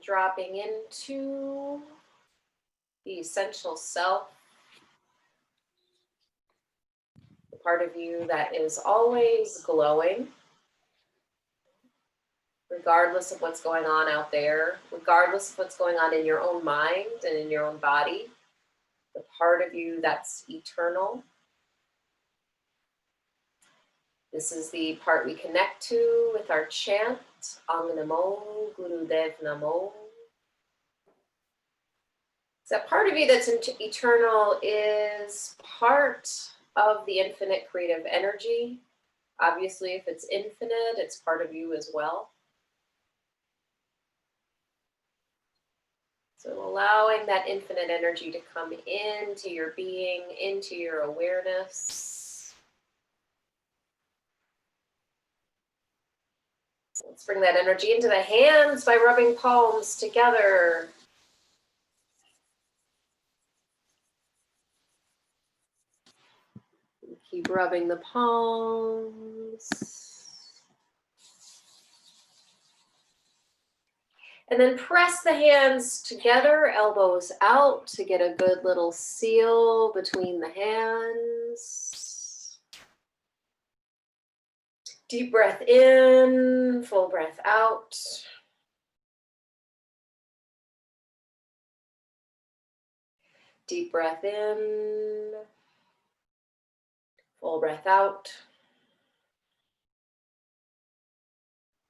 Dropping into the essential self, the part of you that is always glowing, regardless of what's going on out there, regardless of what's going on in your own mind and in your own body, the part of you that's eternal. This is the part we connect to with our chant, Ang Namo, Gurudev Namo. So that part of you that's eternal is part of the infinite creative energy. Obviously, if it's infinite, it's part of you as well. So allowing that infinite energy to come into your being, into your awareness. Let's bring that energy into the hands by rubbing palms together. Keep rubbing the palms. And then press the hands together, elbows out to get a good little seal between the hands. Deep breath in, full breath out. Deep breath in, full breath out.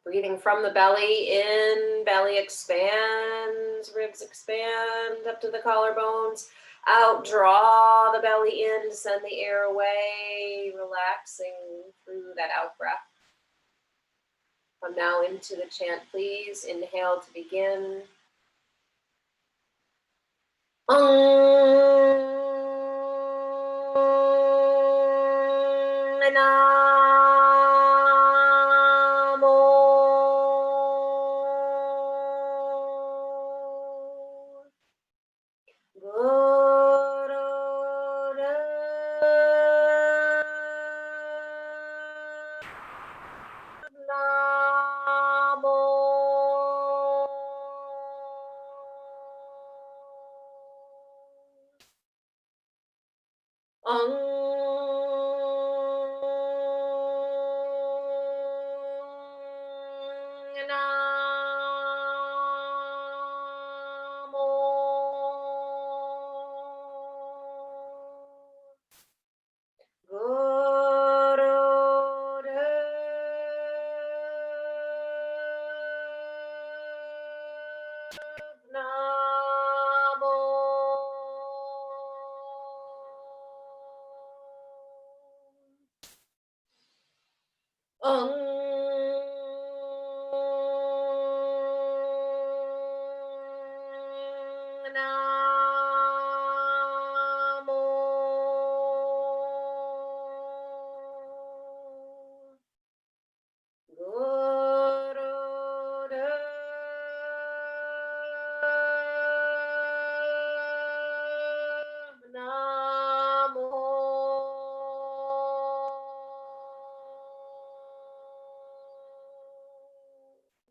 Breathing from the belly in, belly expands, ribs expand up to the collarbones. Out, draw the belly in to send the air away, relaxing through that out breath. Come now into the chant, please. Inhale to begin.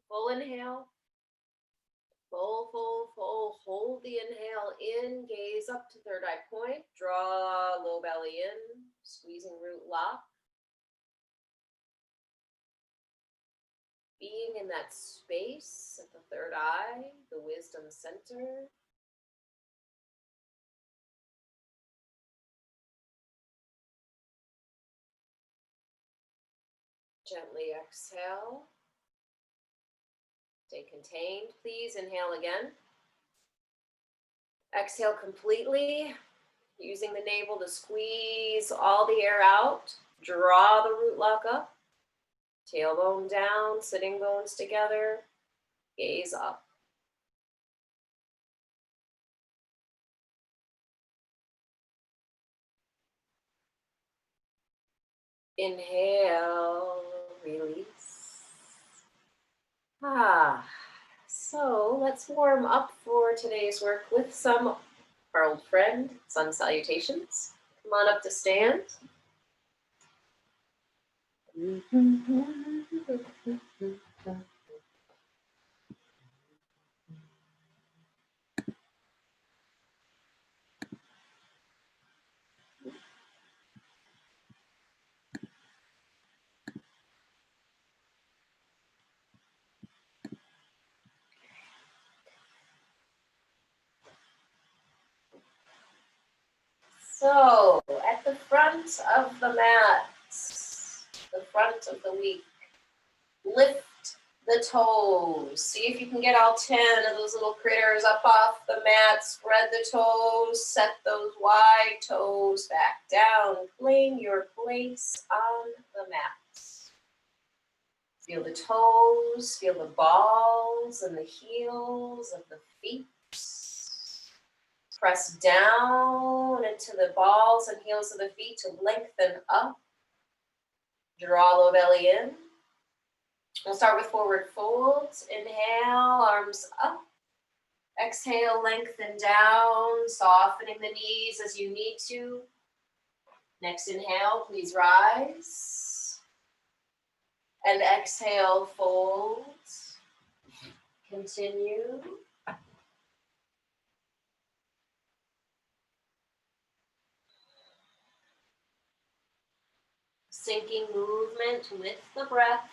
Full inhale. Full. Hold the inhale in, gaze up to third eye point. Draw low belly in, squeezing root lock. Being in that space at the third eye, the wisdom center. Gently exhale. Stay contained. Please inhale again. Exhale completely, using the navel to squeeze all the air out. Draw the root lock up. Tailbone down, sitting bones together. Gaze up. Inhale, release. So let's warm up for today's work with some our old friend, sun salutations. Come on up to stand. So, at the front of the mat, the front of the week, lift the toes. See if you can get all 10 of those little critters up off the mat. Spread the toes, set those wide toes back down. Claim your place on the mat. Feel the toes, feel the balls and the heels of the feet. Press down into the balls and heels of the feet to lengthen up. Draw low belly in. We'll start with forward folds. Inhale, arms up. Exhale, lengthen down, softening the knees as you need to. Next inhale, please rise. And exhale, fold. Continue. Sinking movement with the breath.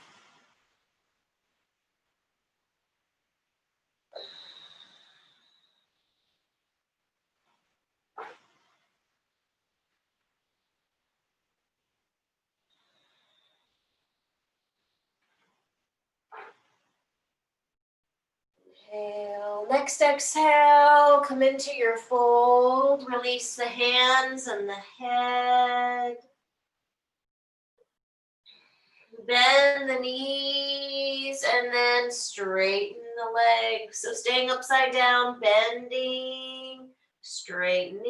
Inhale. Next exhale, come into your fold. Release the hands and the head. Bend the knees and then straighten the legs. So staying upside down, bending, straightening.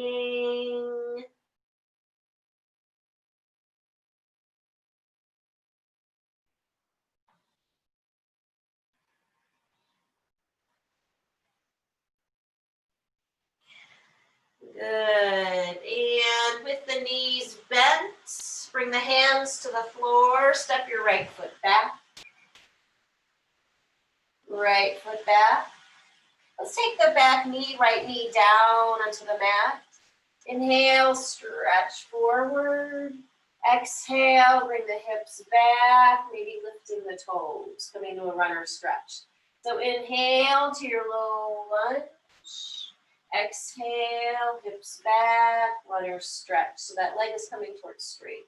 Good. And with the knees bent, bring the hands to the floor. Step your right foot back. Right foot back. Let's take the back knee, right knee down onto the mat. Inhale, stretch forward. Exhale, bring the hips back, maybe lifting the toes, coming to a runner stretch. So inhale to your low lunge. Exhale, hips back, runner stretch. So that leg is coming towards straight.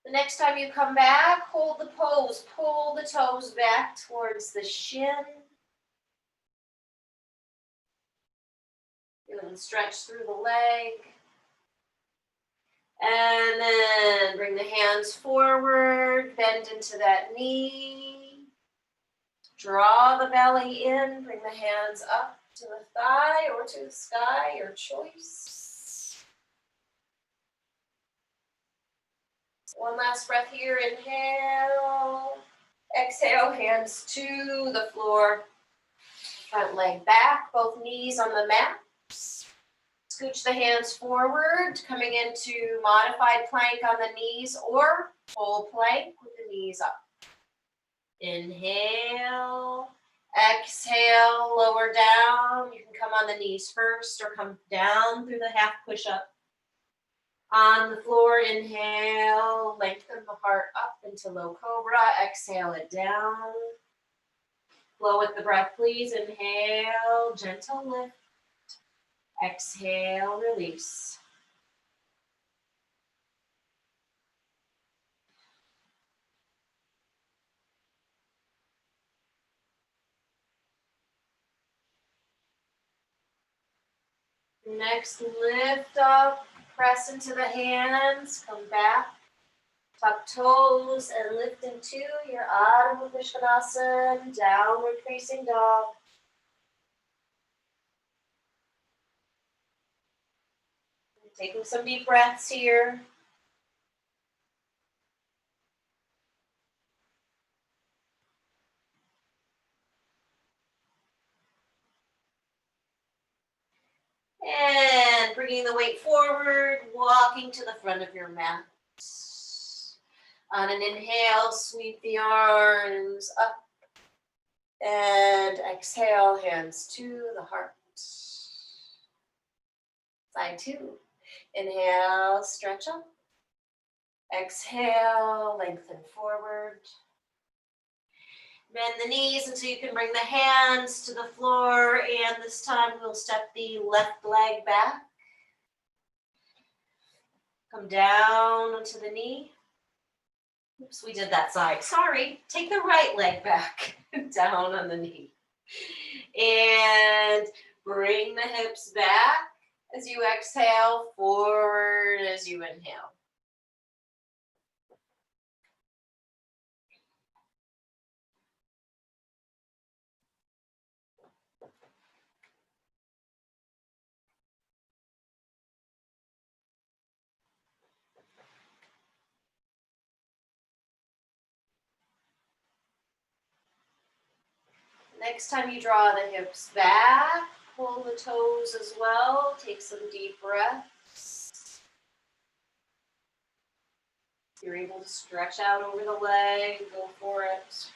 The next time you come back, hold the pose. Pull the toes back towards the shin. Feel the stretch through the leg. And then bring the hands forward, bend into that knee. Draw the belly in, bring the hands up to the thigh or to the sky, your choice. One last breath here, inhale. Exhale, hands to the floor. Front leg back, both knees on the mat. Scooch the hands forward, coming into modified plank on the knees or full plank with the knees up. Inhale, exhale, lower down. You can come on the knees first or come down through the half push-up. On the floor, inhale, lengthen the heart up into low cobra. Exhale it down. Flow with the breath, please. Inhale, gentle lift. Exhale, release. Next, lift up, press into the hands, come back, tuck toes, and lift into your Adho Mukha Svanasana, downward facing dog. Taking some deep breaths here. And bringing the weight forward, walking to the front of your mat. On an inhale, sweep the arms up. And exhale, hands to the heart. Side two. Inhale, stretch up. Exhale, lengthen forward. Bend the knees until you can bring the hands to the floor, and this time we'll step the left leg back. Come down onto the knee. Oops, we did that side. Sorry. Take the right leg back, down on the knee. And bring the hips back as you exhale, forward as you inhale. Next time you draw the hips back, pull the toes as well. Take some deep breaths. If you're able to stretch out over the leg, go for it.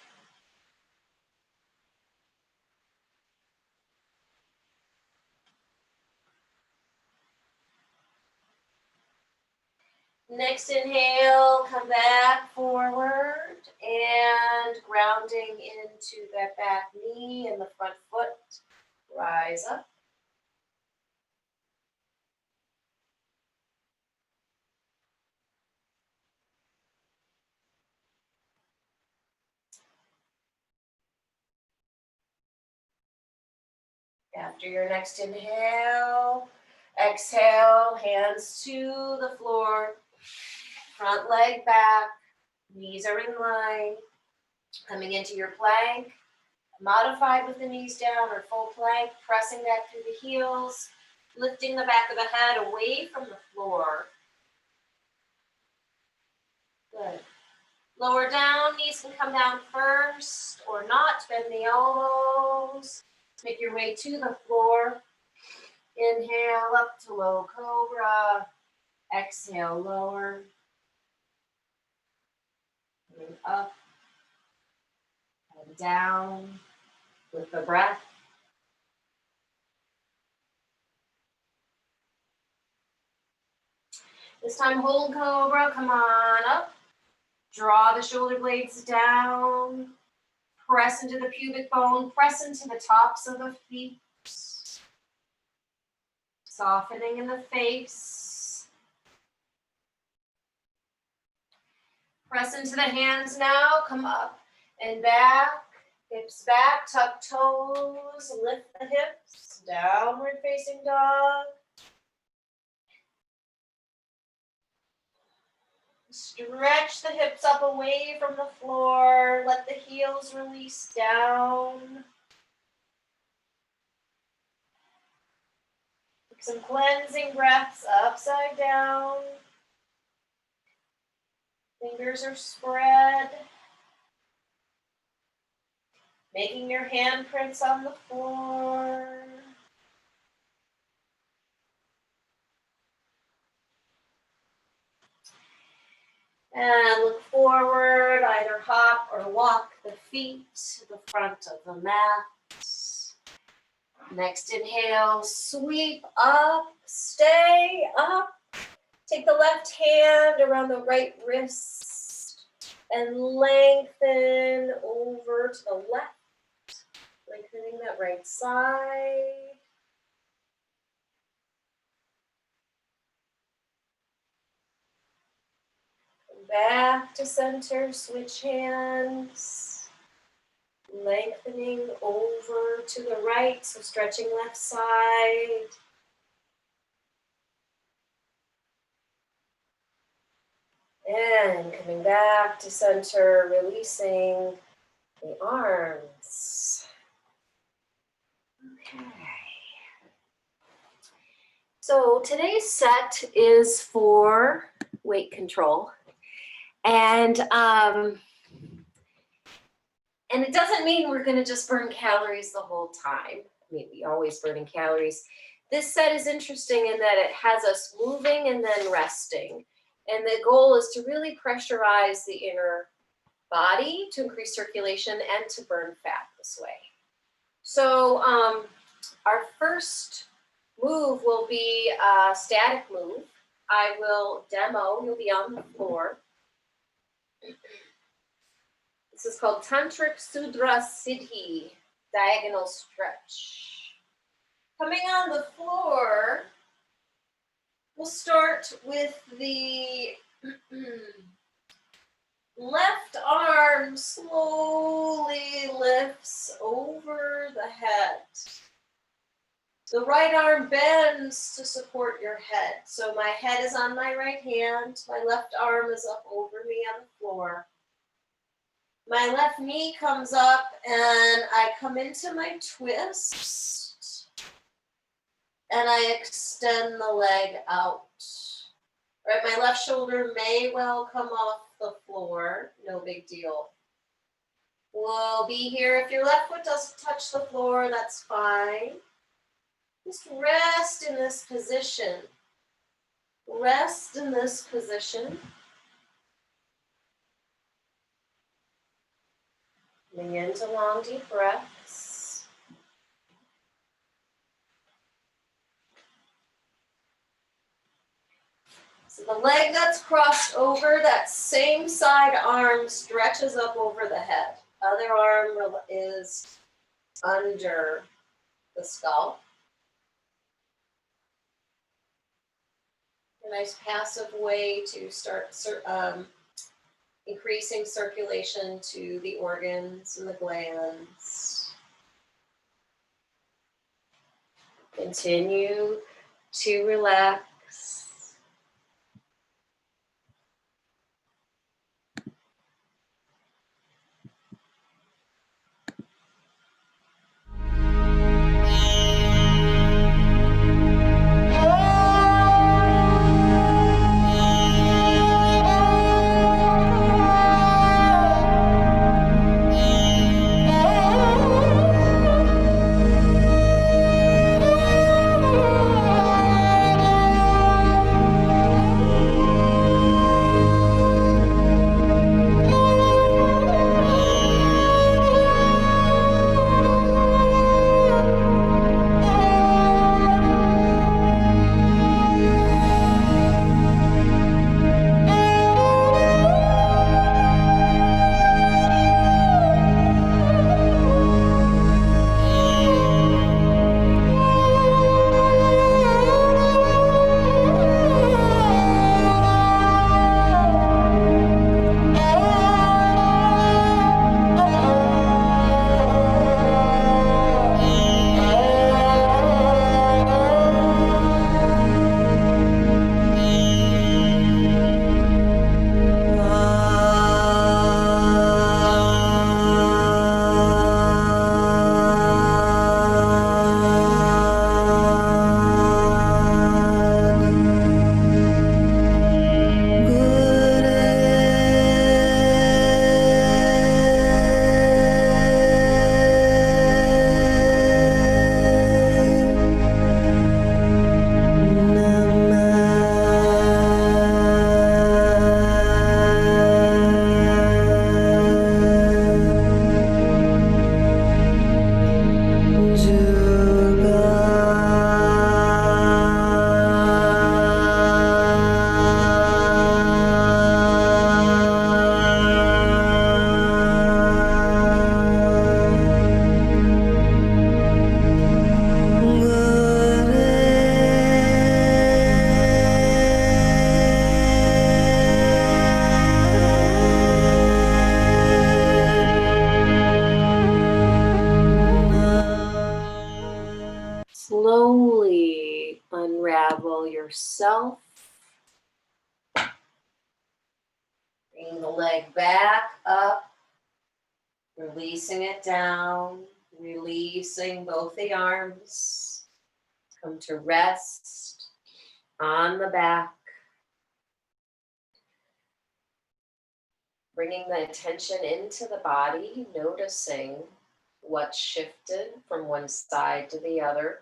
Next inhale, come back forward and grounding into that back knee and the front foot. Rise up. After your next inhale, exhale, hands to the floor, front leg back, knees are in line, coming into your plank, modified with the knees down or full plank, pressing back through the heels, lifting the back of the head away from the floor. Good. Lower down, knees can come down first or not, bend the elbows. Make your way to the floor. Inhale up to low cobra. Exhale, lower. And up and down with the breath. This time, hold cobra. Come on up. Draw the shoulder blades down. Press into the pubic bone. Press into the tops of the feet. Softening in the face. Press into the hands now. Come up and back. Hips back. Tuck toes. Lift the hips. Downward facing dog. Stretch the hips up away from the floor. Let the heels release down. Some cleansing breaths upside down. Fingers are spread. Making your handprints on the floor. And look forward, either hop or walk the feet to the front of the mat. Next inhale, sweep up, stay up. Take the left hand around the right wrist and lengthen over to the left, lengthening that right side. Back to center, switch hands. Lengthening over to the right, so stretching left side. And coming back to center, releasing the arms. Okay. So today's set is for weight control. And it doesn't mean we're going to just burn calories the whole time. I mean, we always burning calories. This set is interesting in that it has us moving and then resting. And the goal is to really pressurize the inner body to increase circulation and to burn fat this way. So our first move will be a static move. I will demo, you'll be on the floor. This is called Tantric Sudra Siddhi, diagonal stretch. Coming on the floor, we'll start with the left arm slowly lifts over the head. The right arm bends to support your head. So my head is on my right hand. My left arm is up over me on the floor. My left knee comes up and I come into my twist. And I extend the leg out. Right, my left shoulder may well come off the floor. No big deal. We'll be here. If your left foot doesn't touch the floor, that's fine. Just rest in this position. Rest in this position. Bring into long, deep breaths. So the leg that's crossed over, that same side arm stretches up over the head. Other arm is under the skull. A nice passive way to start increasing circulation to the organs and the glands. Continue to relax. Slowly unravel yourself. Bring the leg back up, releasing it down, releasing both the arms. Come to rest on the back. Bringing the attention into the body, noticing what's shifted from one side to the other.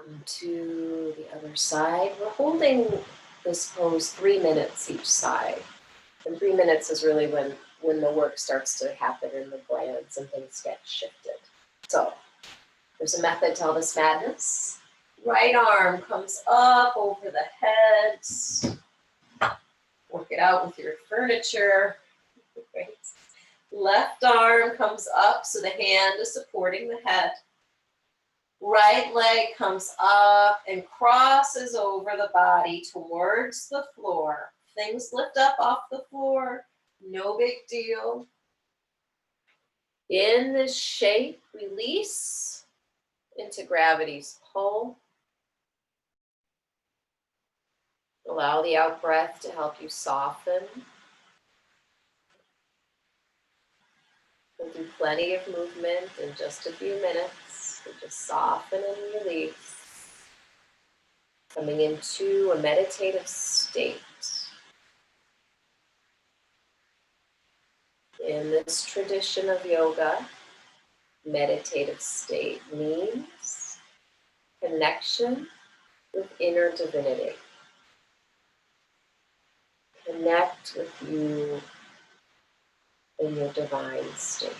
Come to the other side. We're holding this pose 3 minutes each side. And 3 minutes is really when the work starts to happen in the glands and things get shifted. So there's a method to all this madness. Right arm comes up over the head. Work it out with your furniture. Right. Left arm comes up so the hand is supporting the head. Right leg comes up and crosses over the body towards the floor. Things lift up off the floor, no big deal. In this shape, release into gravity's pull. Allow the out breath to help you soften. We'll do plenty of movement in just a few minutes. So just soften and release. Coming into a meditative state. In this tradition of yoga, meditative state means connection with inner divinity. Connect with you in your divine state.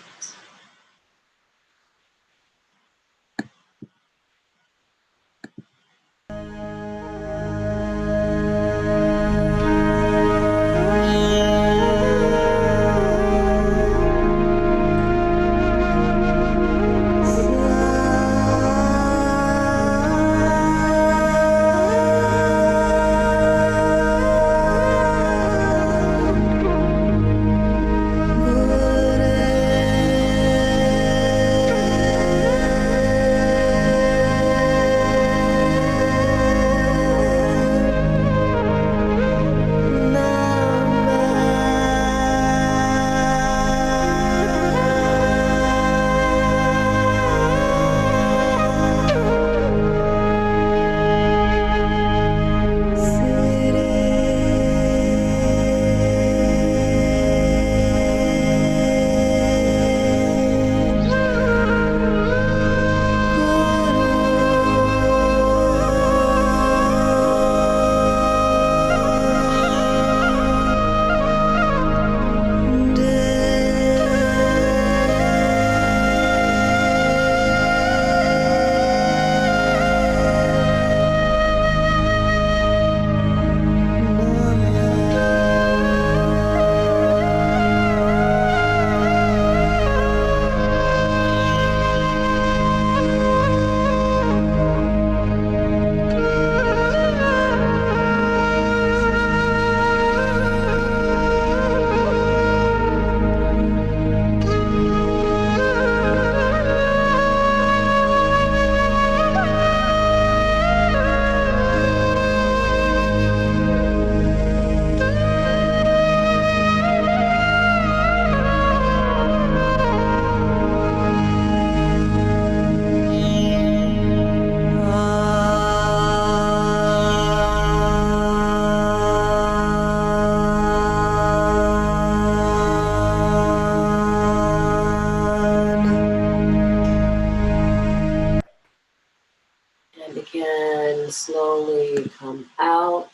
And again, slowly come out.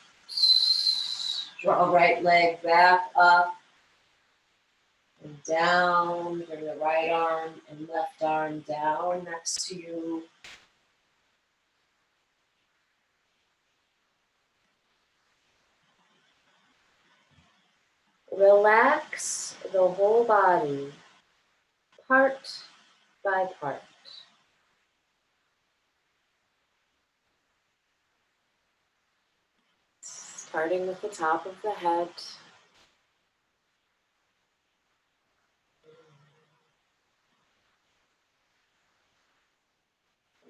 Draw right leg back up and down. Bring the right arm and left arm down next to you. Relax the whole body, part by part. Starting with the top of the head.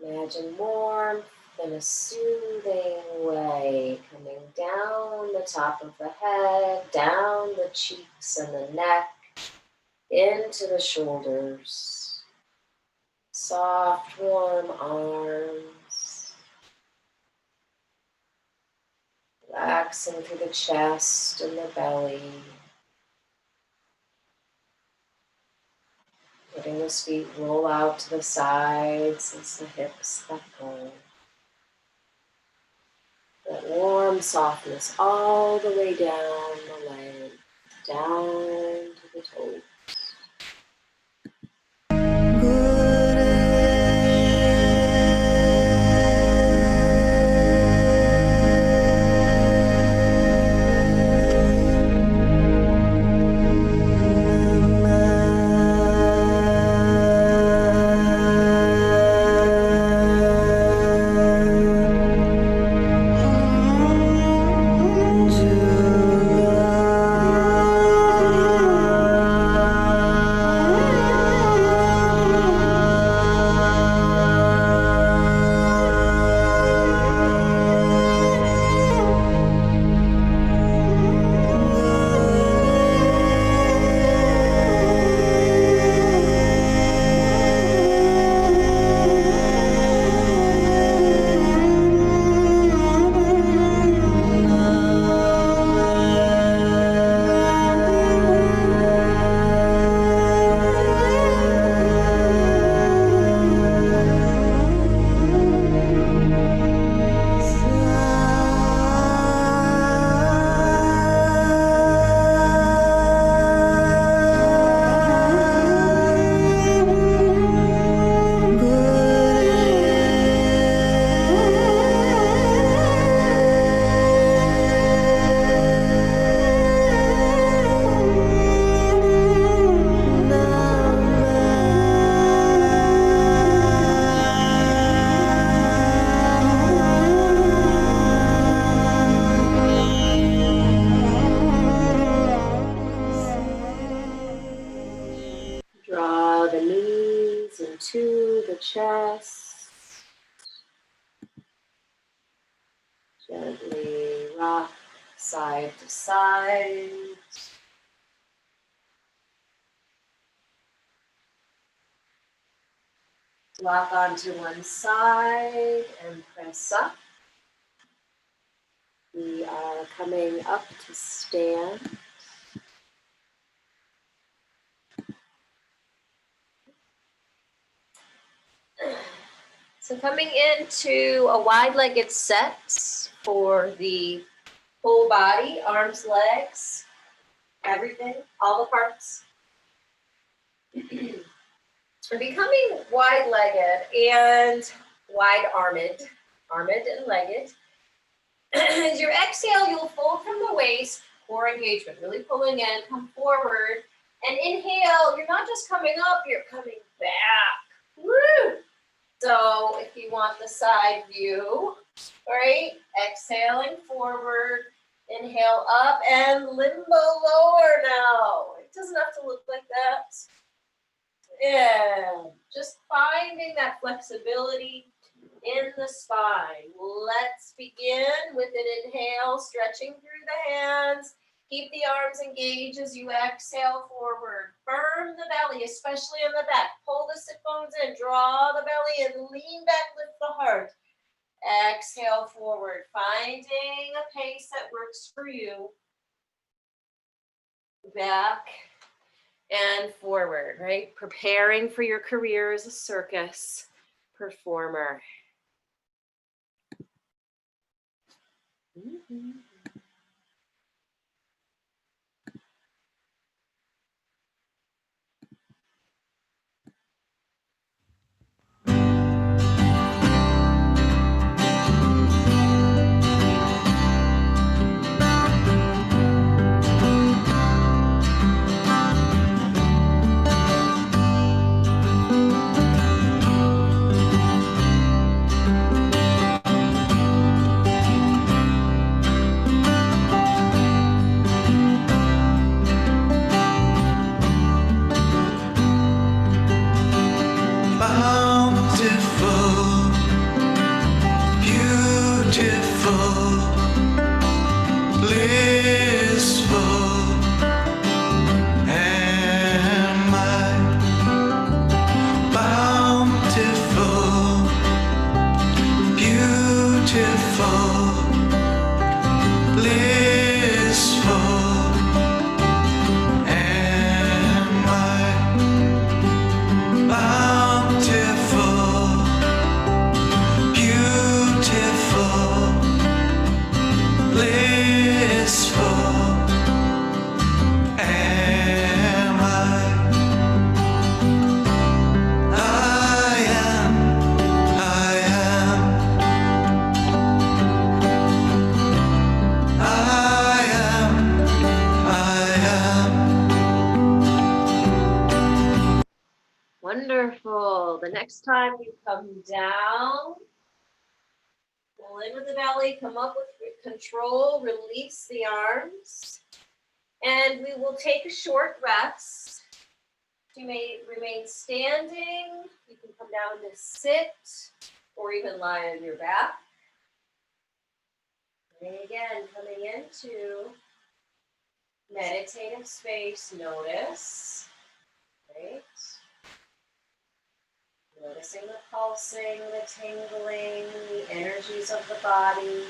Imagine warmth in a soothing way coming down the top of the head, down the cheeks and the neck, into the shoulders. Soft, warm arms. Relaxing through the chest and the belly. Letting those feet roll out to the sides as the hips let go. Warm softness all the way down the leg, down to the toes. Draw the knees into the chest. Gently rock side to side. Lock onto one side and press up. We are coming up to stand. So coming into a wide-legged set for the whole body, arms, legs, everything, all the parts. We're becoming wide-legged and wide-armed, armed and legged. As you exhale, you'll fold from the waist, core engagement, really pulling in, come forward, and inhale, you're not just coming up, you're coming back. Woo! So if you want the side view, right, exhaling forward, inhale up, and limbo lower now. It doesn't have to look like that. And just finding that flexibility in the spine. Let's begin with an inhale, stretching through the hands. Keep the arms engaged as you exhale forward. Firm the belly, especially in the back. Pull the sit bones in, draw the belly and lean back, lift the heart. Exhale forward, finding a pace that works for you. Back and forward, right? Preparing for your career as a circus performer. Mm-hmm. Wonderful. The next time you come down, pull in with the belly, come up with control, release the arms, and we will take a short rest. You may remain standing. You can come down to sit or even lie on your back. And again, coming into meditative space, notice, right? Noticing the pulsing, the tingling, the energies of the body.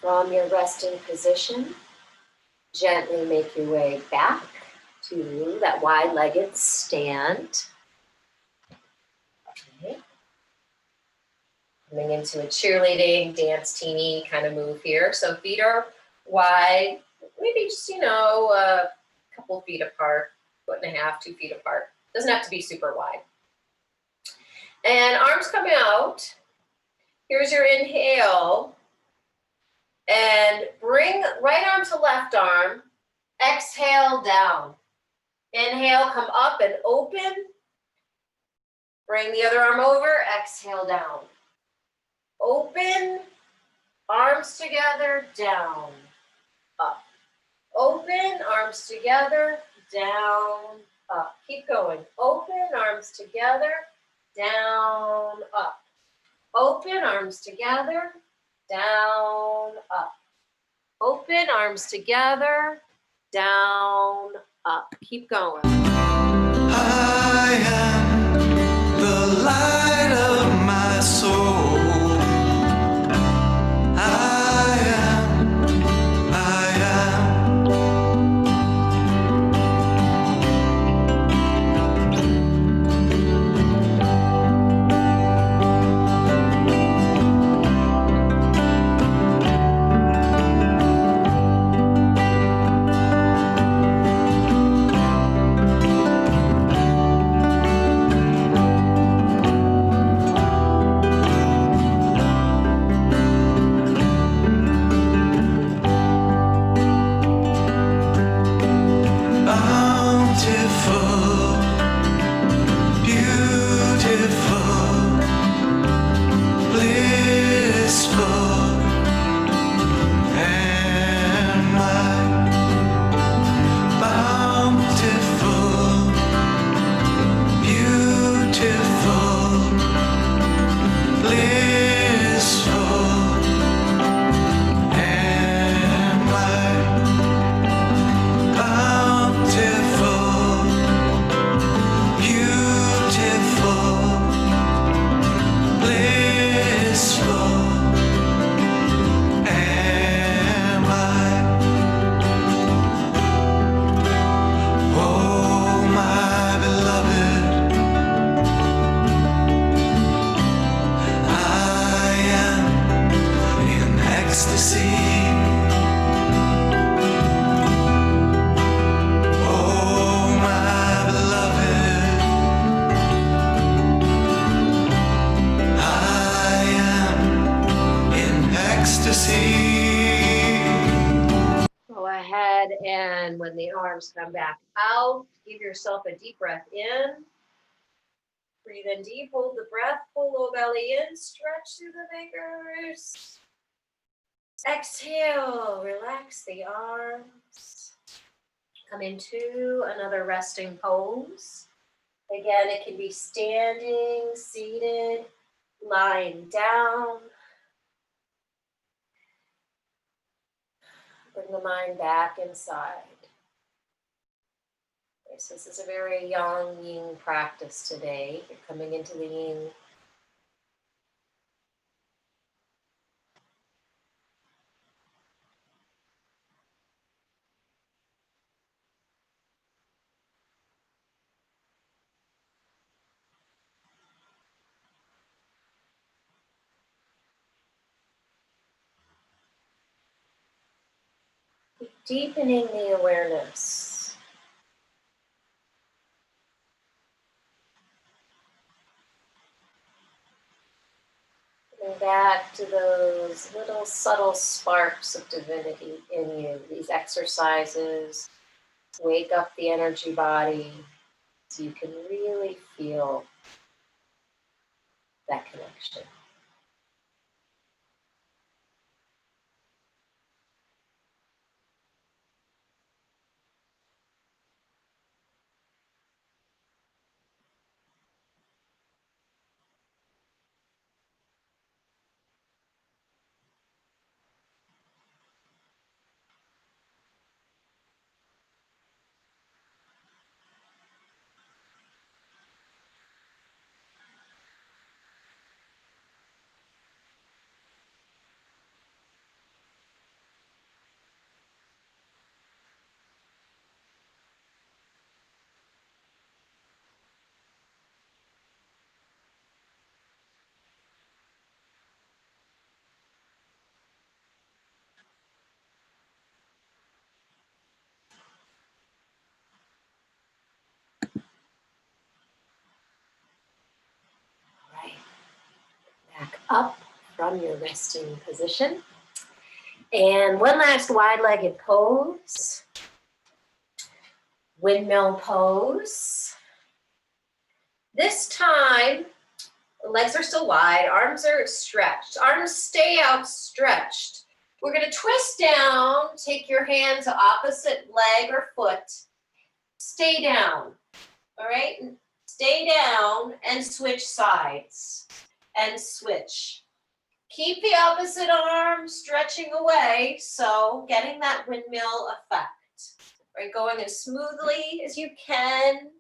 From your resting position, gently make your way back to that wide-legged stand. Okay. Coming into a cheerleading, dance teeny kind of move here. So feet are wide, maybe just, a couple feet apart, 1.5 2 feet apart. Doesn't have to be super wide. And arms coming out. Here's your inhale. And bring right arm to left arm. Exhale down. Inhale, come up and open. Bring the other arm over. Exhale down. Open. Arms together. Down. Up. Open. Arms together. Down. Up. Keep going. Open. Arms together. Down. Up. Open. Arms together. Down, up. Open, arms together, down, up. Keep going. I am the light of my soul. I am. then when the arms come back out, give yourself a deep breath in. Breathe in deep, hold the breath, pull low belly in, stretch through the fingers. Exhale, relax the arms. Come into another resting pose. Again, it can be standing, seated, lying down. Bring the mind back inside. Okay, so this is a very yang yin practice today. You're coming into the yin. Deepening the awareness. Coming back to those little subtle sparks of divinity in you. These exercises wake up the energy body so you can really feel that connection. Right. Back up from your resting position. And one last wide-legged pose. Windmill pose. This time, the legs are still wide, arms are stretched. Arms stay outstretched. We're going to twist down, take your hand to opposite leg or foot. Stay down, all right? Stay down and switch sides and switch. Keep the opposite arm stretching away, so getting that windmill effect. Right, going as smoothly as you can,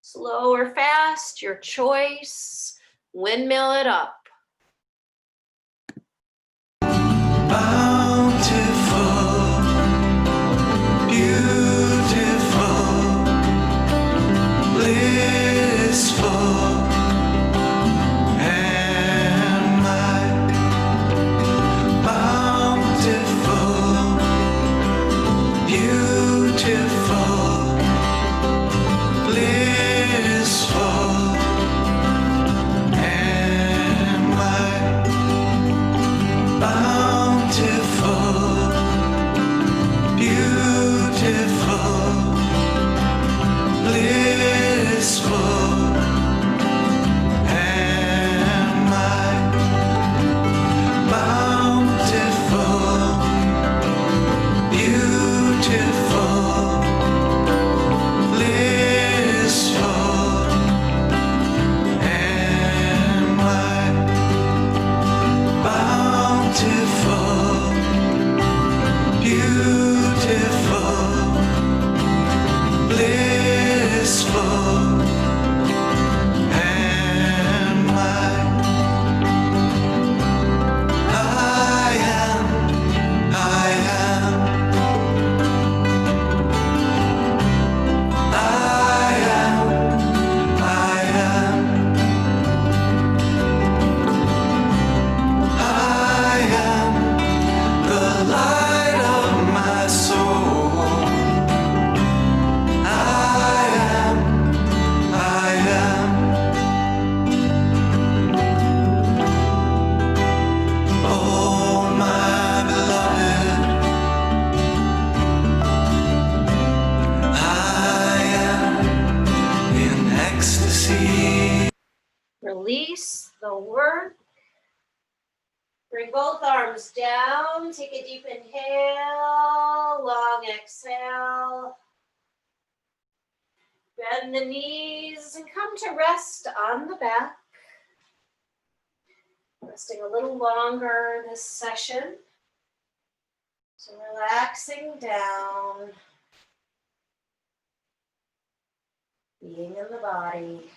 slow or fast, your choice. Windmill it up. Bountiful, beautiful, blissful am I. Bountiful, beautiful, blissful am Release the work. Bring both arms down. Take a deep inhale, long exhale. Bend the knees and come to rest on the back. Resting a little longer this session. So relaxing down. Being in the body.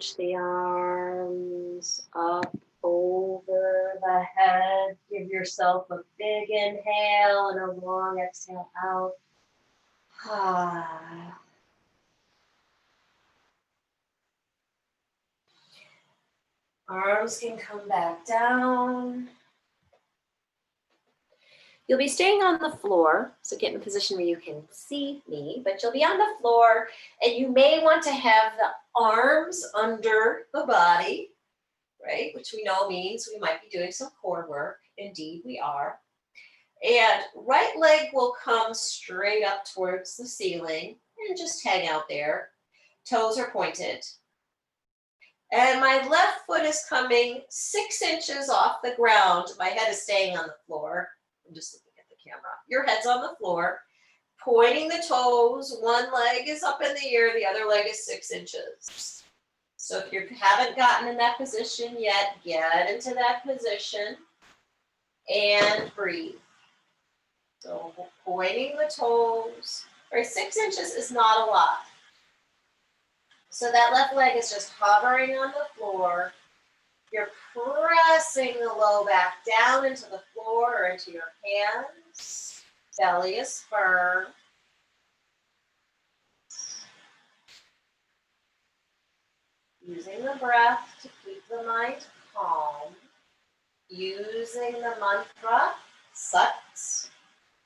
reach the arms up over the head. Give yourself a big inhale and a long exhale out. Arms can come back down. You'll be staying on the floor, so get in a position where you can see me, but you'll be on the floor, and you may want to have the arms under the body, right? Which we know means we might be doing some core work. Indeed, we are. And right leg will come straight up towards the ceiling and just hang out there. Toes are pointed. And my left foot is coming 6 inches off the ground. My head is staying on the floor. I'm just looking at the camera. Your head's on the floor, pointing the toes. One leg is up in the air, the other leg is 6 inches. So if you haven't gotten in that position yet, get into that position and breathe. So pointing the toes, right, 6 inches is not a lot. So that left leg is just hovering on the floor. You're pressing the low back down into the floor or into your hands. Belly is firm. Using the breath to keep the mind calm. Using the mantra, Sat.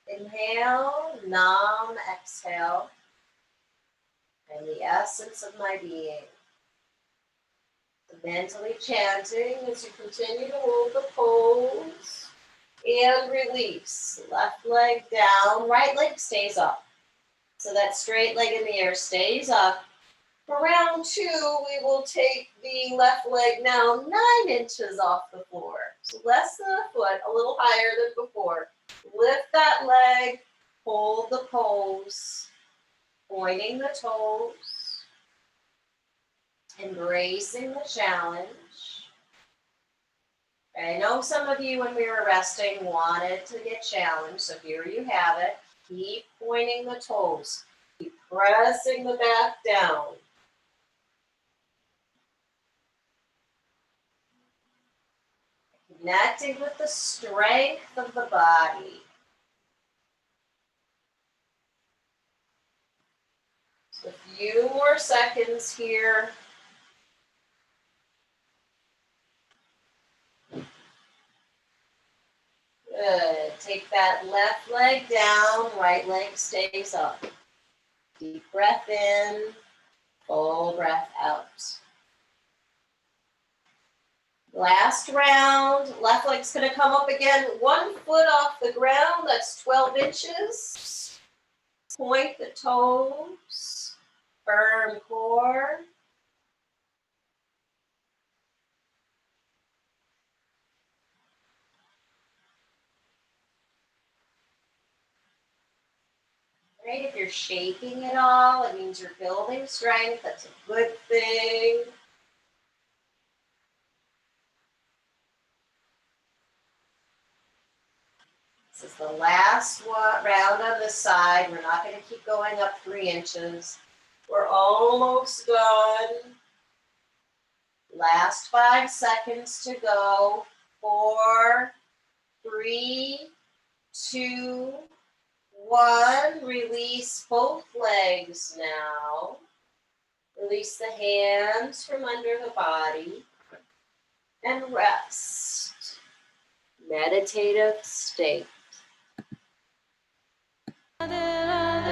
Inhale, Nam, exhale. And the essence of my being. Mentally chanting as you continue to hold the pose and release. Left leg down, right leg stays up. So that straight leg in the air stays up. For round 2, we will take the left leg now 9 inches off the floor. So less than a foot, a little higher than before. Lift that leg, hold the pose, pointing the toes. Embracing the challenge. I know some of you, when we were resting, wanted to get challenged, so here you have it. Keep pointing the toes. Keep pressing the back down. Connecting with the strength of the body. So a few more seconds here. Good. Take that left leg down, right leg stays up. Deep breath in, full breath out. Last round, left leg's gonna come up again, 1 foot off the ground, that's 12 inches. Point the toes, firm core. Right, if you're shaking at all, it means you're building strength. That's a good thing. This is the last round on this side. We're not going to keep going up 3 inches. We're almost done. Last 5 seconds to go. 4, 3, 2, 1, release both legs now. Release the hands from under the body and rest. Meditative state. Radhe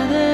Radhe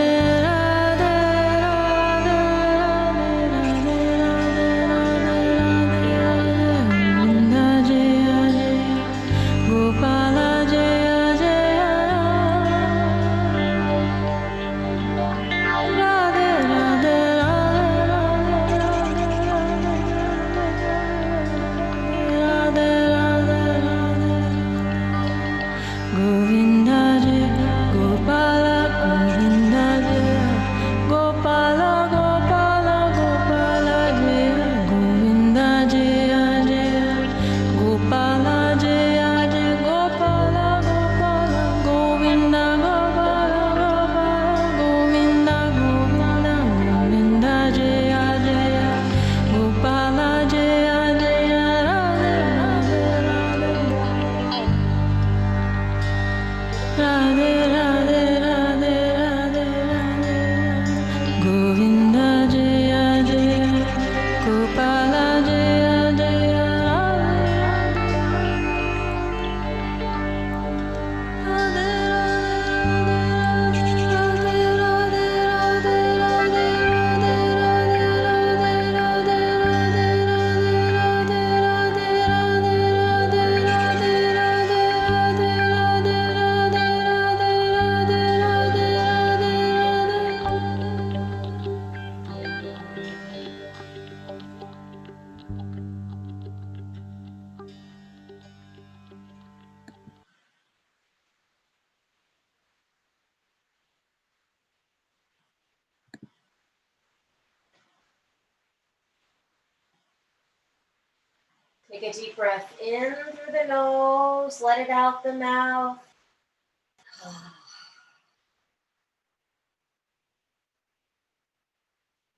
Take a deep breath in through the nose, let it out the mouth.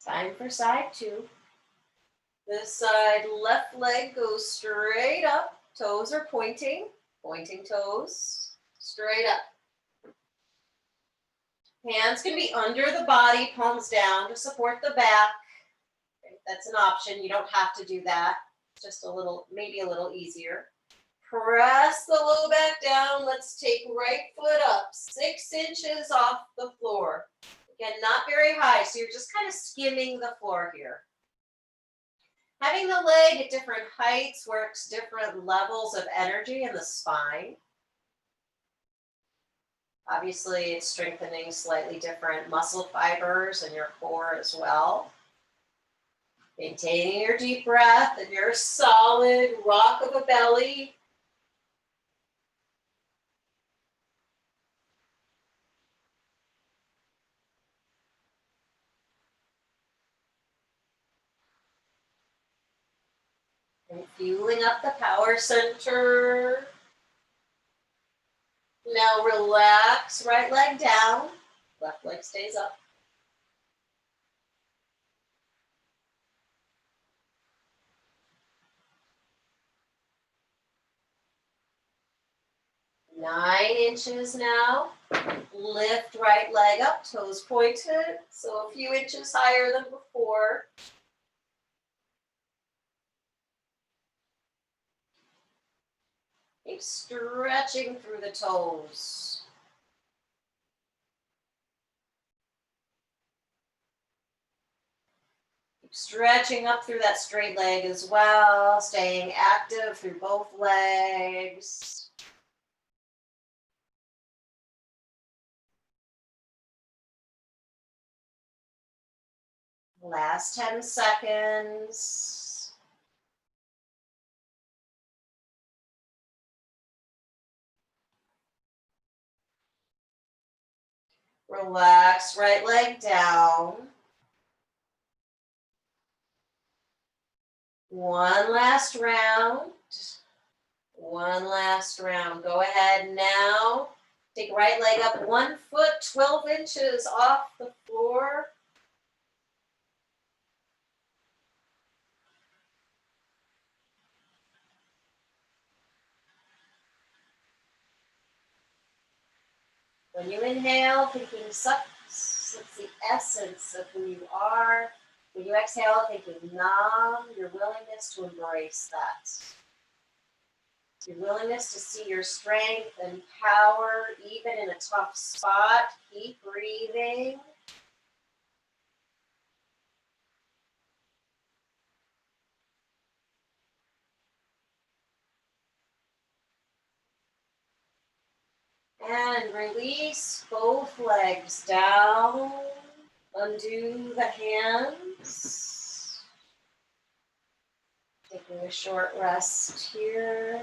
Time for side 2. This side, left leg goes straight up, toes are pointing toes, straight up. Hands can be under the body, palms down to support the back. That's an option. You don't have to do that. Just a little, maybe a little easier. Press the low back down. Let's take right foot up, 6 inches off the floor. Again, not very high, so you're just kind of skimming the floor here. Having the leg at different heights works different levels of energy in the spine. Obviously, it's strengthening slightly different muscle fibers in your core as well. Maintaining your deep breath and your solid rock of a belly. And fueling up the power center. Now relax, right leg down, left leg stays up. Nine inches now. Lift right leg up, toes pointed, so a few inches higher than before. Keep stretching through the toes. Keep stretching up through that straight leg as well, staying active through both legs. Last 10 seconds. Relax, right leg down. One last round. One last round. Go ahead now. Take right leg up 1 foot, 12 inches off the floor. When you inhale, thinking sucks, it's the essence of who you are. When you exhale, thinking nam, your willingness to embrace that. Your willingness to see your strength and power, even in a tough spot. Keep breathing. And release both legs down. Undo the hands. Taking a short rest here.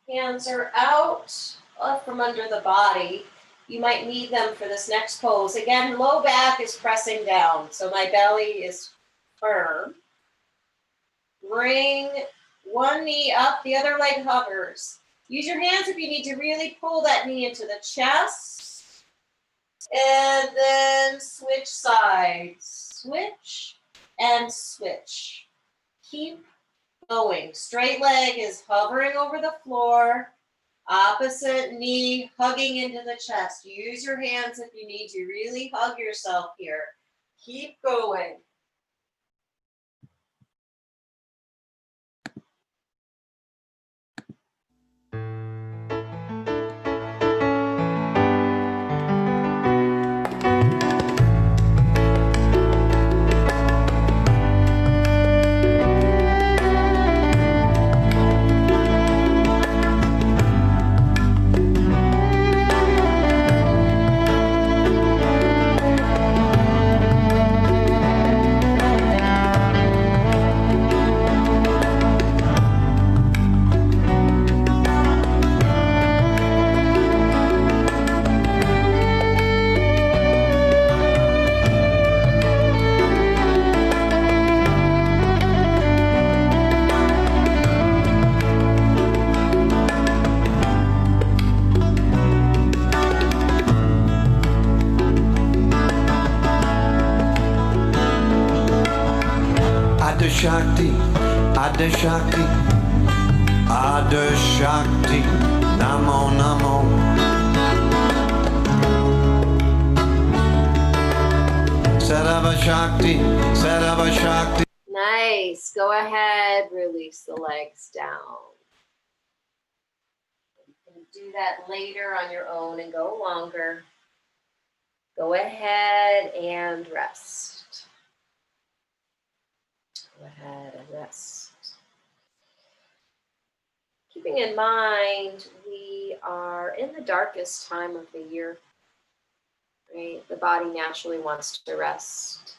Hands are out from under the body. You might need them for this next pose. Again, low back is pressing down, so my belly is firm. Bring one knee up, the other leg hovers. Use your hands if you need to really pull that knee into the chest. And then switch sides. Switch and switch. Keep going. Straight leg is hovering over the floor. Opposite knee hugging into the chest. Use your hands if you need to. Really hug yourself here. Keep going. Shakti, Ada Shakti, Ada Shakti, Namo Namo. Sarva Shakti, Sarva Shakti. Nice. Go ahead, release the legs down. You can do that later on your own and go longer. Go ahead and rest. Go ahead and rest. Keeping in mind, we are in the darkest time of the year, right? The body naturally wants to rest.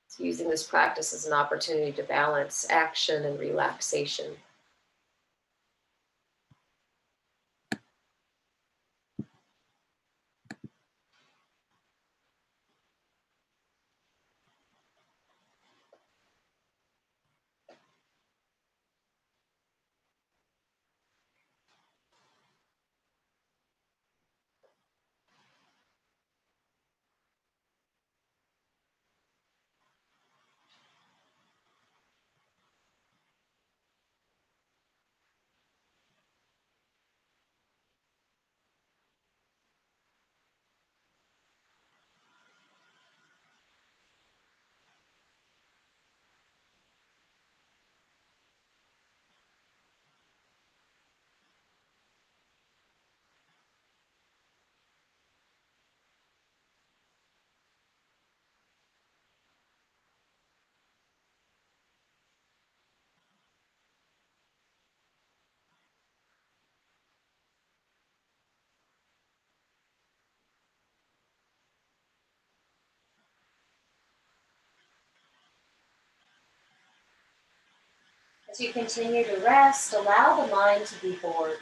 So using this practice as an opportunity to balance action and relaxation. As you continue to rest, allow the mind to be bored.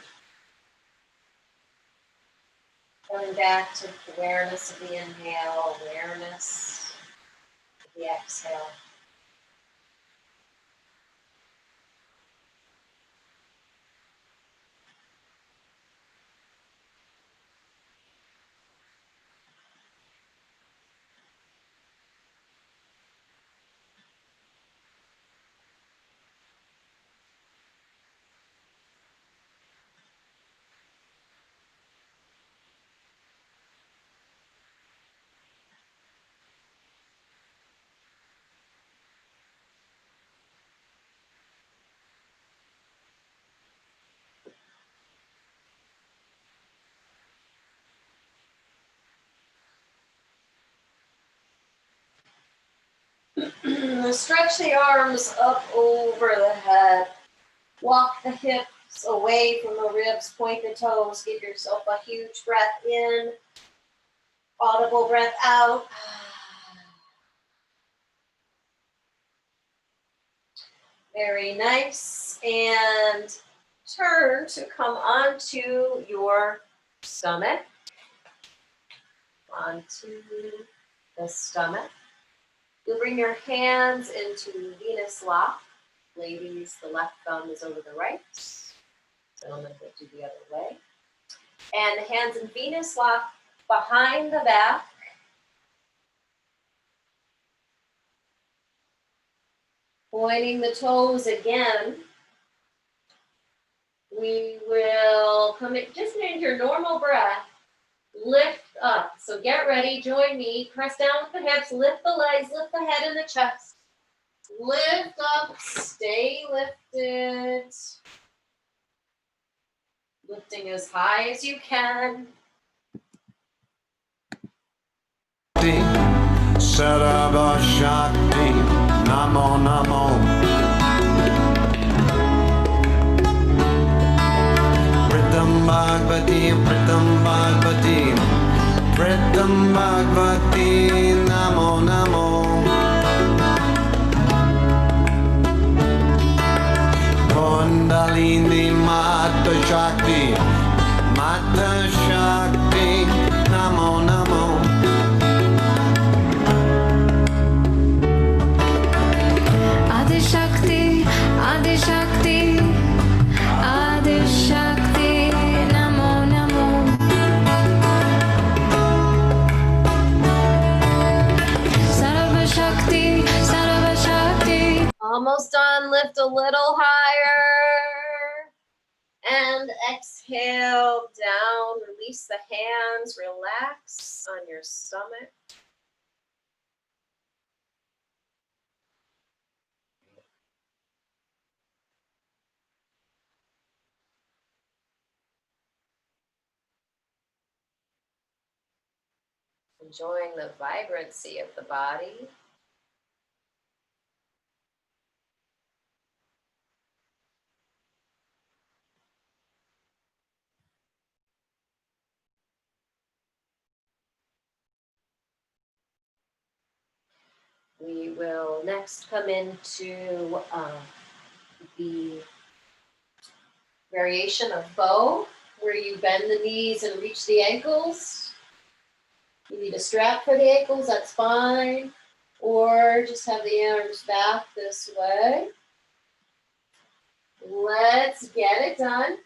Coming back to awareness of the inhale, awareness of the exhale. Stretch the arms up over the head. Walk the hips away from the ribs. Point the toes. Give yourself a huge breath in. Audible breath out. Very nice. And turn to come onto your stomach. Onto the stomach. You'll bring your hands into Venus lock. Ladies, the left thumb is over the right. Gentlemen, we'll do the other way. And hands in Venus lock behind the back. Pointing the toes again. We will come in, just in your normal breath. Lift up. So get ready, join me. Press down with the hips, lift the legs, lift the head and the chest. Lift up, stay lifted. Lifting as high as you can. Sarva Shakti, Namo Namo. Pritam Bhagavati, Pritam Bhagavati, Pritam Bhagavati, Namo Namo. Kundalini Mata Shakti, Mata Shakti, Namo Namo. Adi Shakti, Adi Shakti, Adi Shakti, Namo Namo. Sarva Shakti, Sarva Shakti. Almost done. Lift a little higher. And exhale down. Release the hands. Relax on your stomach. Enjoying the vibrancy of the body. We will next come into the variation of bow, where you bend the knees and reach the ankles. You need a strap for the ankles, that's fine. Or just have the arms back this way. Let's get it done.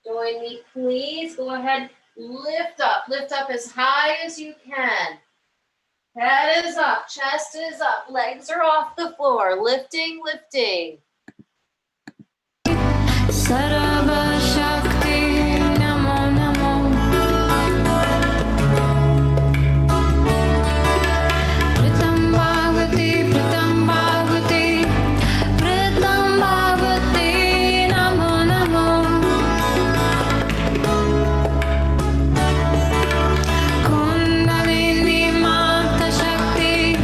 Join me, please. Go ahead, lift up as high as you can. Head is up, chest is up, legs are off the floor. Lifting, lifting. Sarva Shakti Namo Namo Pritam Bhagavati Pritam Bhagavati Pritam Bhagavati Namo Namo Kundalini Mata Shakti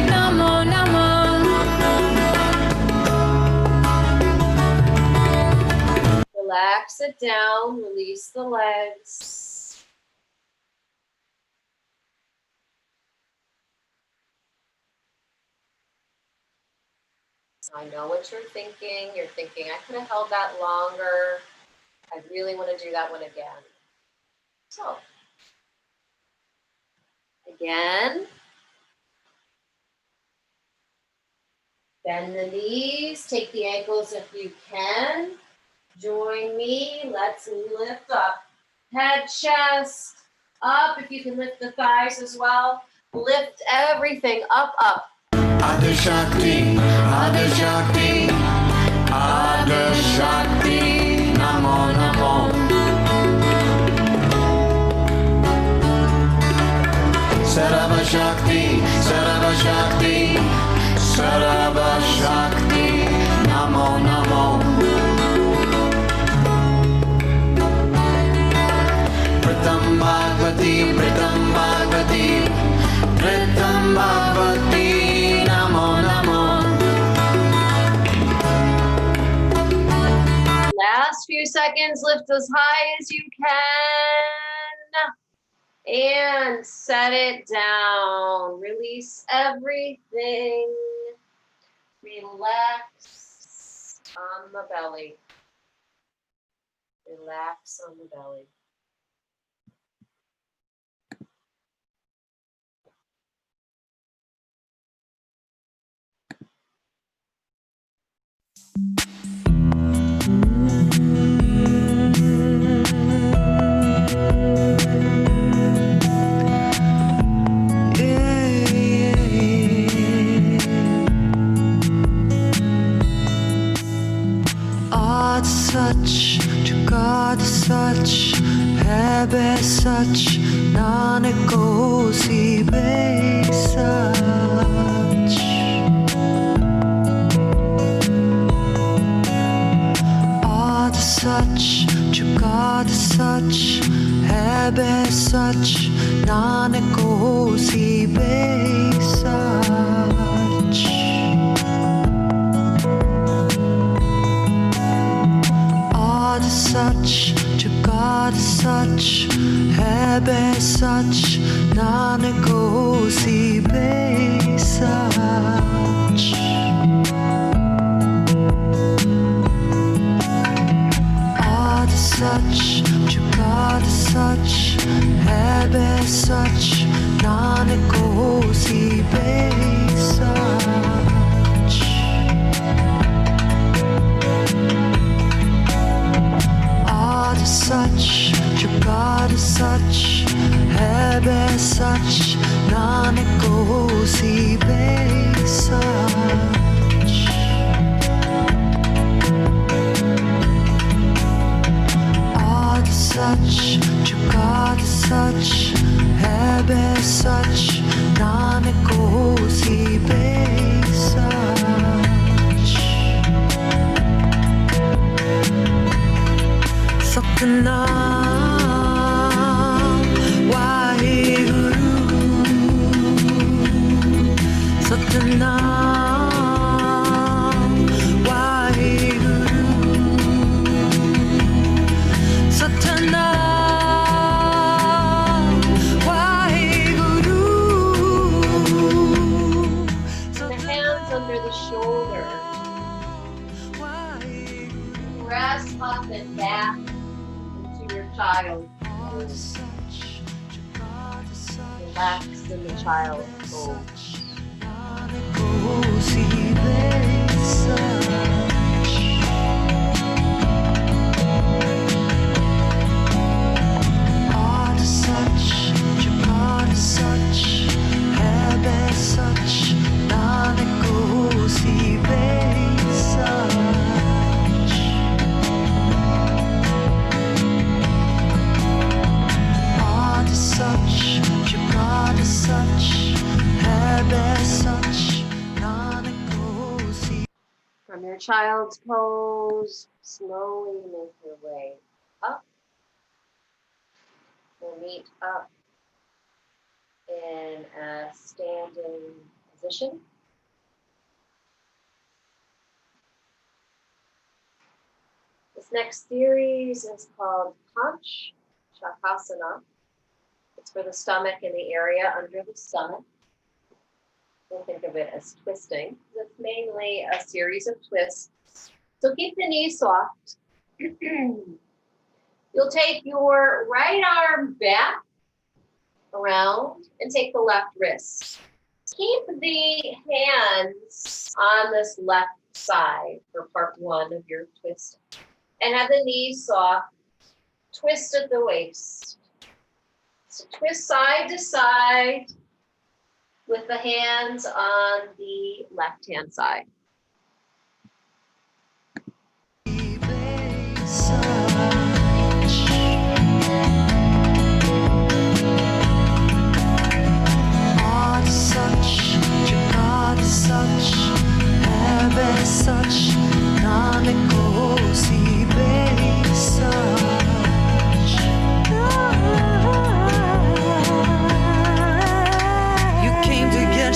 Namo Namo Relax it down, release the legs. I know what you're thinking. You're thinking, I could have held that longer. I really want to do that one again. So, again. Bend the knees, take the ankles if you can. Join me, let's lift up. Head, chest, up. If you can lift the thighs as well. Lift everything up, up. Adi Shakti, Adi Shakti, Adi Shakti, Namo Namo. Sarva Shakti, Sarva Shakti, Sarva Shakti, Namo Namo. Pritam Bhagavati, Pritam Bhagavati, Pritam Bhagavati, Namo Namo. Last few seconds, lift as high as you can. And set it down. Release everything. Relax on the belly. Relax on the belly. Art such, to God such, है बे सच, नानक होसी बे सच. Art such, to God such, है बे सच, नानक होसी बे सच. Such, to God such, है बे सच, नानक होसी बे सच. Odd such, to God such, है बे सच, नानक होसी बे सच. Such, to God such, है बे सच, नानक होसी बे such. Ad such, jugad such, habe such, nanak hosi be such. Satnam Waheguru, Satnam Waheguru, Satnam Waheguru. And the hands under the shoulder. Press up and back into your child pose. Relax in the child pose. From your child's pose, slowly make your way up. We'll meet up in a standing position. This next series is called Panch Shakasana. It's for the stomach and the area under the stomach. We'll think of it as twisting. It's mainly a series of twists. So keep the knees soft. You'll take your right arm back around and take the left wrist. Keep the hands on this left side for part one of your twist. And have the knees soft. Twist at the waist. So twist side to side with the hands on the left-hand side.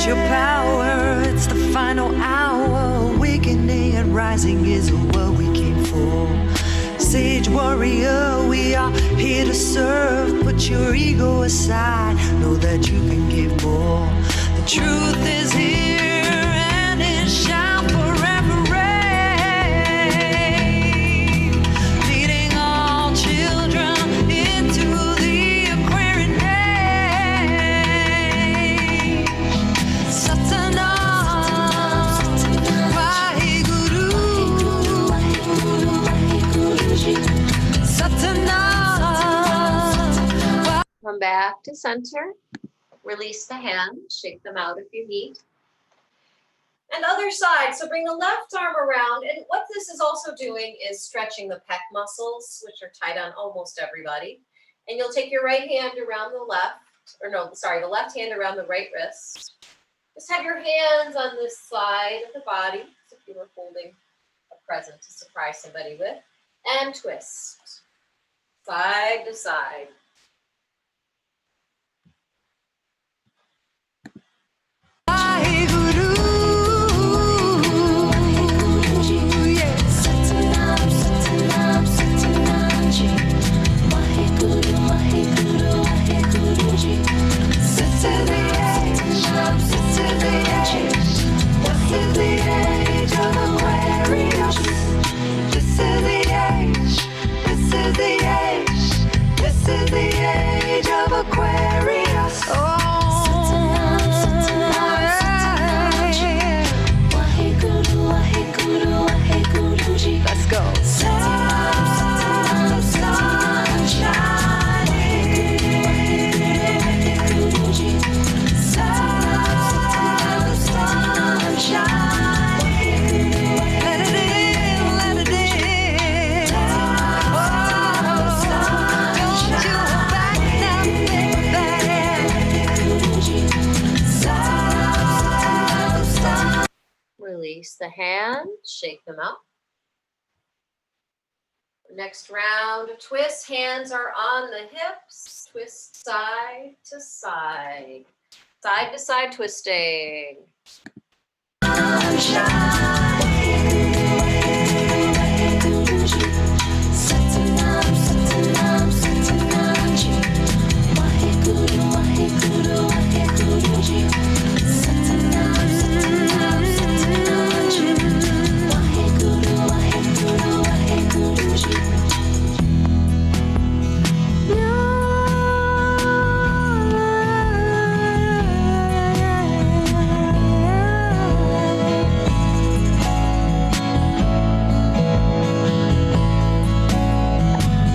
Your power, it's the final hour. Awakening and rising is what we came for. Sage warrior, we are here to serve. Put your ego aside, know that you can give more. The truth is here and it shall forever reign, leading all children into the Aquarian age. Come back to center. Release the hands. Shake them out if you need. And other side. So bring the left arm around. And what this is also doing is stretching the pec muscles, which are tight on almost everybody. And you'll take your right hand around the left, or no, sorry, the left hand around the right wrist. Just have your hands on this side of the body, as if you were holding a present to surprise somebody with. And twist. Side to side. This is the the hands, shake them out. Next round of twists, hands are on the hips, twist side to side twisting.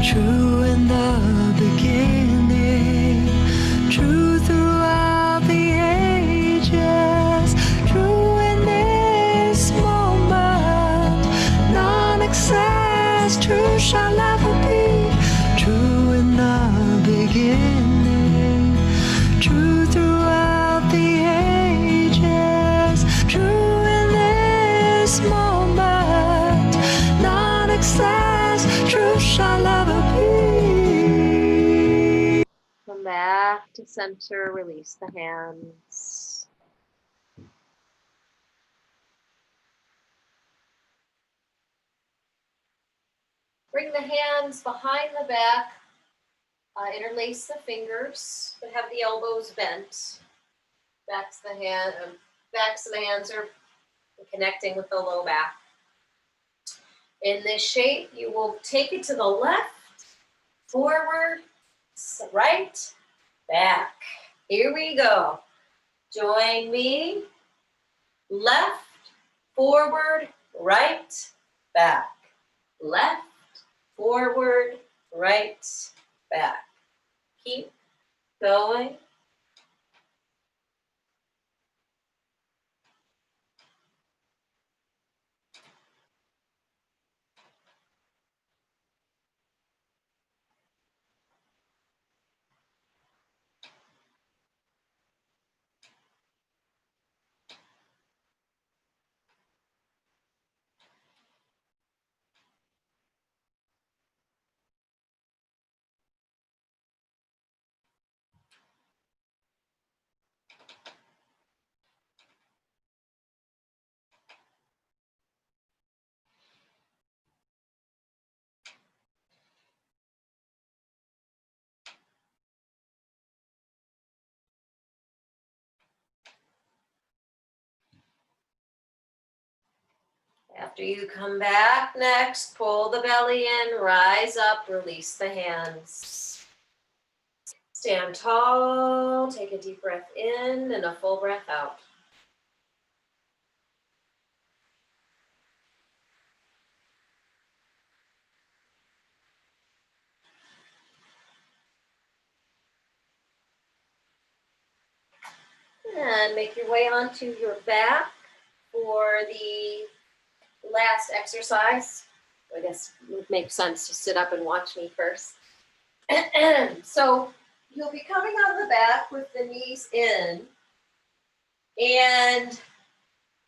True in the beginning, true throughout the ages, true in this moment, non-excess, true shall ever be. True in the beginning, true throughout the ages, true in this moment, non-excess, true shall ever be. Come back to center, release the hands. Bring the hands behind the back, interlace the fingers, but have the elbows bent. Backs of the hands are connecting with the low back. In this shape, you will take it to the left, forward, right, back. Here we go. Join me. Left, forward, right, back. Left, forward, right, back. Keep going. After you come back, next, pull the belly in, rise up, release the hands. Stand tall, take a deep breath in and a full breath out. And make your way onto your back for the last exercise. I guess it would make sense to sit up and watch me first. So you'll be coming on the back with the knees in, and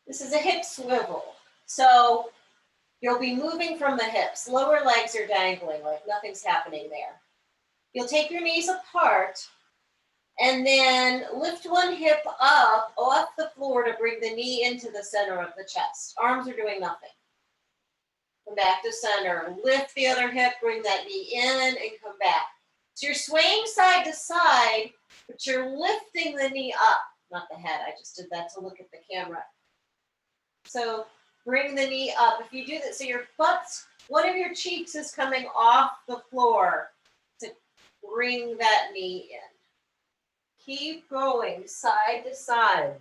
this is a hip swivel. So you'll be moving from the hips. Lower legs are dangling, like nothing's happening there. You'll take your knees apart and then lift one hip up off the floor to bring the knee into the center of the chest. Arms are doing nothing. Come back to center. Lift the other hip, bring that knee in and come back. So you're swaying side to side, but you're lifting the knee up, not the head. I just did that to look at the camera. So bring the knee up. If you do that, so your butt's, one of your cheeks is coming off the floor to bring that knee in. Keep going side to side.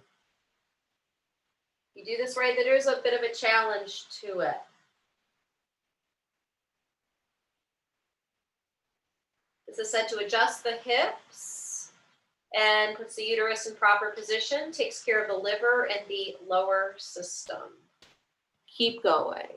You do this right, there's a bit of a challenge to it. This is said to adjust the hips and puts the uterus in proper position, takes care of the liver and the lower system. Keep going.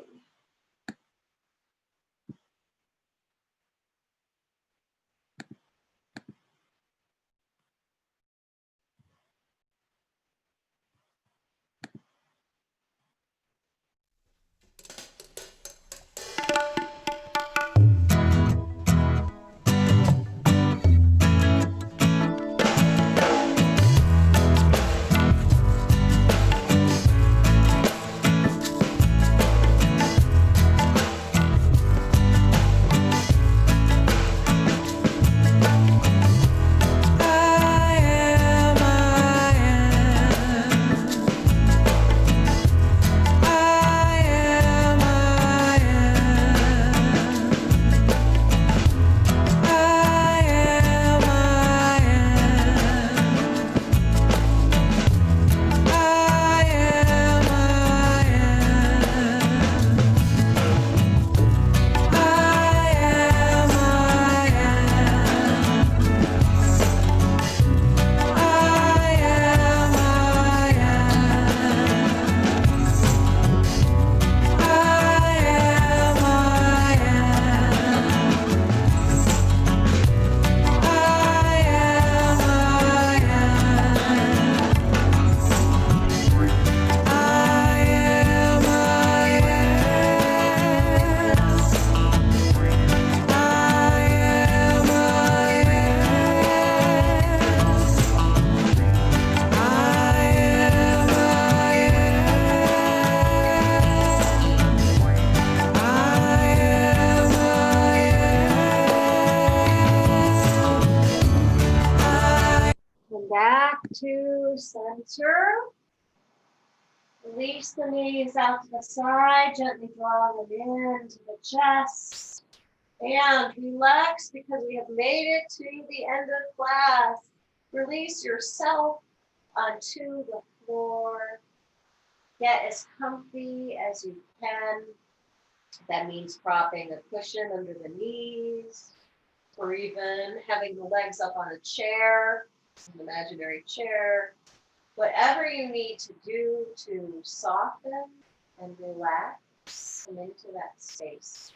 back to center. Release the knees out to the side, gently draw them into the chest. And relax because we have made it to the end of class. Release yourself onto the floor. Get as comfy as you can. That means propping a cushion under the knees, or even having the legs up on a chair, an imaginary chair. Whatever you need to do to soften and relax, come into that space.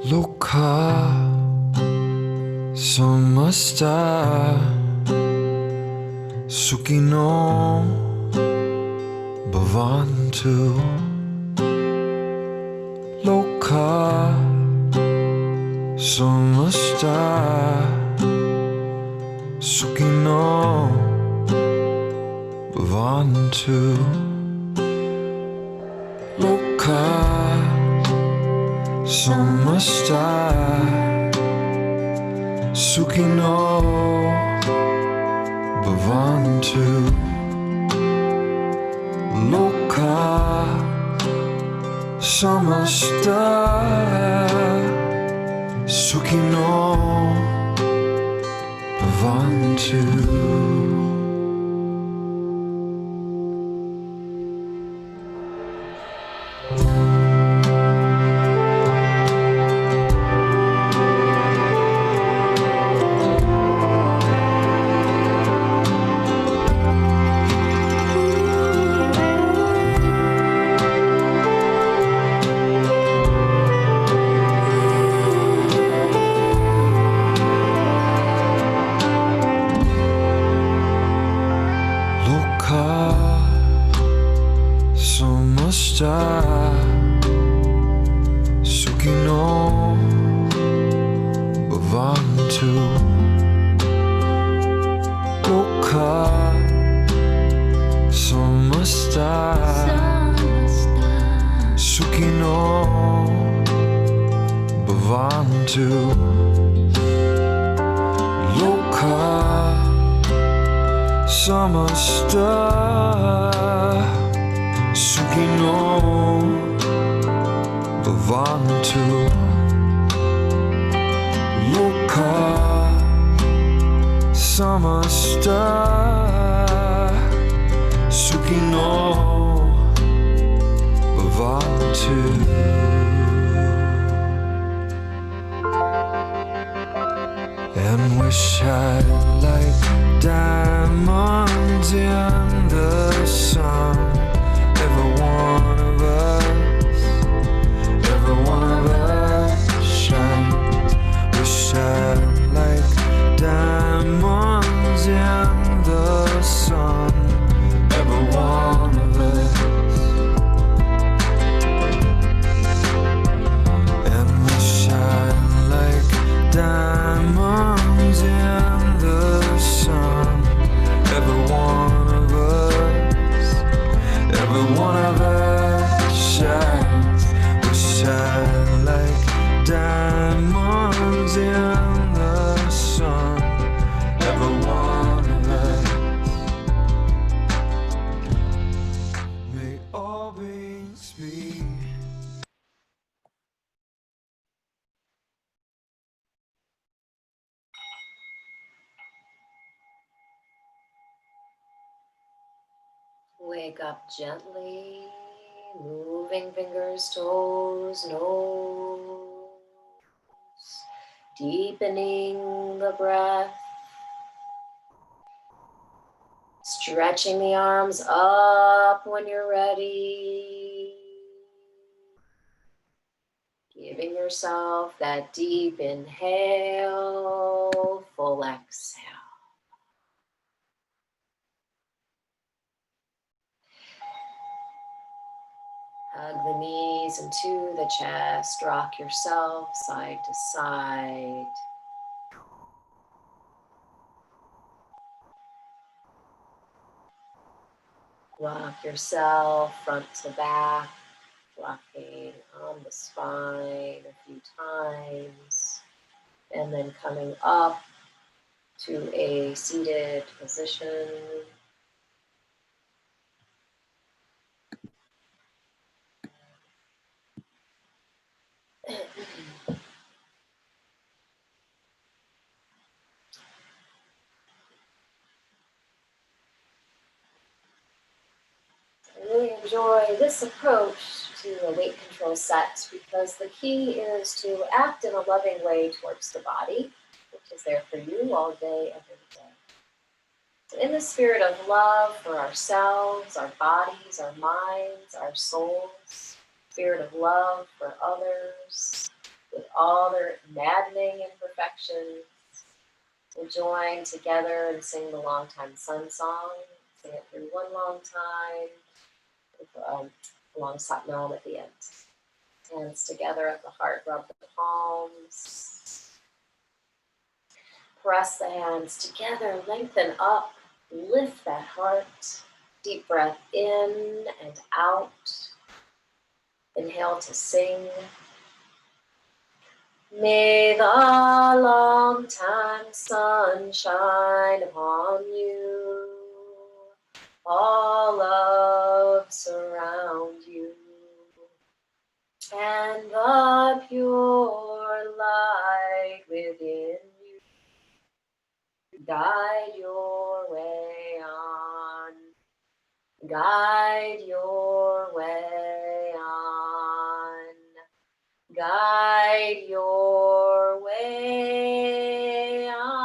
Loka samasta Sukino Bhavantu Loka samasta Sukino Bhavantu Loka Samasta Sukino Bhavantu Loka Samasta Sukino Bhavantu. Sukino Bhavantu Loka Samasta Sukino Bhavantu Loka Samasta Sukino Bhavantu Loka Samasta Sukino Bhavantu. And wish I'd like diamonds in the sun. Every one of us, every one of us shines. Wish I'd like diamonds in the sun. Every one of us. And wish I'd like diamonds in the sun. Every one of us, every one of us shines. Wish I'd like diamonds in the sun. Every one of us. May all beings be. Wake up gently, moving fingers, toes, nose. Deepening the breath. Stretching the arms up when you're ready. Giving yourself that deep inhale, full exhale. Hug the knees into the chest, rock yourself side to side. Rock yourself front to back, rocking on the spine a few times, and then coming up to a seated position. I really enjoy this approach to a weight control set because the key is to act in a loving way towards the body, which is there for you all day, every day. So in the spirit of love for ourselves, our bodies, our minds, our souls, spirit of love for others, with all their maddening imperfections, we'll join together and sing the Long Time Sun song. Sing it through one long time. Long Satnam at the end. Hands together at the heart, rub the palms. Press the hands together, lengthen up, lift that heart. Deep breath in and out. Inhale to sing. May the long time sun shine upon you. All love surround you, and the pure light within you guide your way on, guide your way on, guide your way on.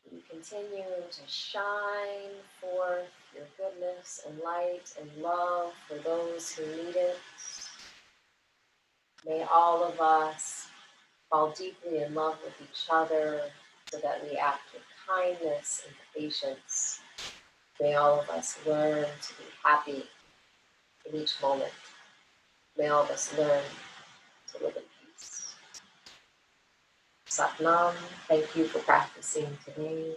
You continue to shine forth your goodness and light and love for those who need it. May all of us fall deeply in love with each other so that we act with kindness and patience. May all of us learn to be happy in each moment. May all of us learn to live in peace. Satnam, thank you for practicing today.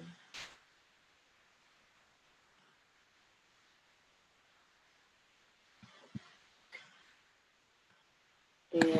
And